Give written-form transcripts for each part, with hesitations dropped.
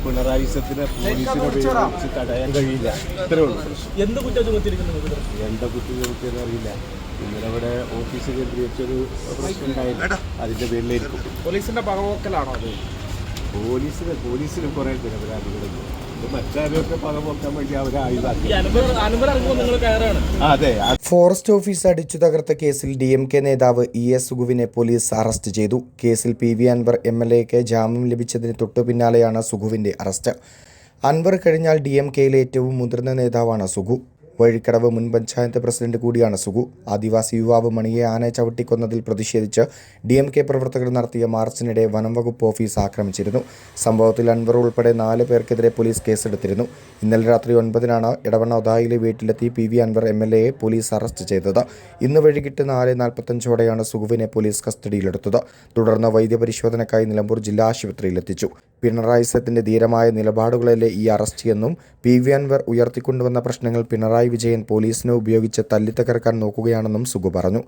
പിണറായി സത്തിനെ പോലീസിനെ ഉപയോഗിച്ച് തടയാൻ കഴിയില്ല. ഇത്രേ ഉള്ളൂ. എന്ത് കുറ്റം ചുമത്തിയിരിക്കുന്നത്? എന്താ കുറ്റം ചുമത്തിയെന്ന് അറിയില്ല. ഇന്നലെ അവിടെ ഓഫീസ് കേന്ദ്രീകരിച്ചൊരു പ്രശ്നം ഉണ്ടായിരുന്നു. അതിൻ്റെ പേരിലായിരിക്കും. പോലീസിന്റെ പകപോക്കലാണോ അത്? പോലീസിന് കുറേ നിരപരാധികളുണ്ട്. മറ്റാരൊക്കെ പകപോക്കാൻ വേണ്ടി അവരെ ആയുധാക്കി. അതെ. ഫോറസ്റ്റ് ഓഫീസ് അടിച്ചു തകർത്ത കേസിൽ DMK നേതാവ് ES സുഗുവിനെ പോലീസ് അറസ്റ്റ് ചെയ്തു. കേസിൽ PV അൻവർ MLAക്ക് ജാമ്യം ലഭിച്ചതിന് തൊട്ടു പിന്നാലെയാണ് സുഗുവിന്റെ അറസ്റ്റ്. അൻവർ കഴിഞ്ഞാൽ DMKയിലെ ഏറ്റവും മുതിർന്ന നേതാവാണ് സുഗു. വഴിക്കടവ് മുൻ പഞ്ചായത്ത് പ്രസിഡന്റ് കൂടിയാണ് സുഗു. ആദിവാസി യുവാവ് മണിയെ ആന ചവിട്ടിക്കൊന്നതിൽ പ്രതിഷേധിച്ച് DMK പ്രവർത്തകർ നടത്തിയ മാർച്ചിനിടെ വനം വകുപ്പ് ഓഫീസ് ആക്രമിച്ചിരുന്നു. സംഭവത്തിൽ അൻവർ ഉൾപ്പെടെ 4 പേർക്കെതിരെ പോലീസ് കേസെടുത്തിരുന്നു. ഇന്നലെ രാത്രി 9-നാണ് എടവണ്ണ ഒതായിലെ വീട്ടിലെത്തി PV അൻവർ MLAയെ പോലീസ് അറസ്റ്റ് ചെയ്തത്. ഇന്ന് വൈകിട്ട് 4:45ഓടെയാണ് സുഗുവിനെ പോലീസ് കസ്റ്റഡിയിലെടുത്തത്. തുടർന്ന് വൈദ്യപരിശോധനയ്ക്കായി നിലമ്പൂർ ജില്ലാ ആശുപത്രിയിലെത്തിച്ചു. പിണറായി സത്തിന്റെ ധീരമായ നിലപാടുകളല്ലേ ഈ അറസ്റ്റ് എന്നും PV അൻവർ ഉയർത്തിക്കൊണ്ടുവന്ന പ്രശ്നങ്ങൾ പിണറായി വിജയൻ പോലീസിനെ ഉപയോഗിച്ച് തല്ലിത്തകർക്കാൻ നോക്കുകയാണെന്നും സുഗു പറഞ്ഞു.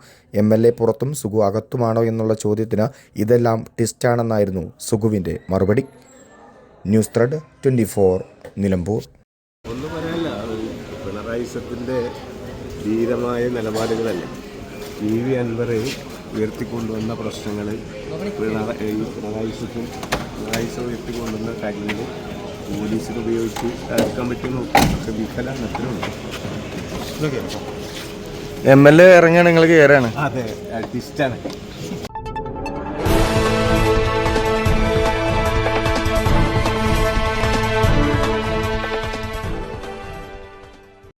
MLA പുറത്തും സുഗു അകത്തുമാണോ എന്നുള്ള ചോദ്യത്തിന് ഇതെല്ലാം ടിസ്റ്റാണെന്നായിരുന്നു സുഗുവിന്റെ മറുപടി. News thread 24 Nilambur. ഒന്നും പറയാനില്ല. പിണറായി സത്തിന്റെ ധീരമായ നിലപാടുകളല്ലേ PV അൻവർ ഉയർത്തിക്കൊണ്ടുവന്ന പ്രശ്നങ്ങൾ. പിണറായി സത്ത് ഉയർത്തിക്കൊണ്ടുവന്ന കാര്യങ്ങൾ പോലീസിന് ഉപയോഗിച്ച് തകർക്കാൻ പറ്റുമെന്ന് നോക്കും. പക്ഷെ വിഫലാണ്. അത്രയുണ്ട്. MLA ഇറങ്ങിയാണ് നിങ്ങൾ കയറാണ്. അതെ, ടിസ്റ്റാണ്.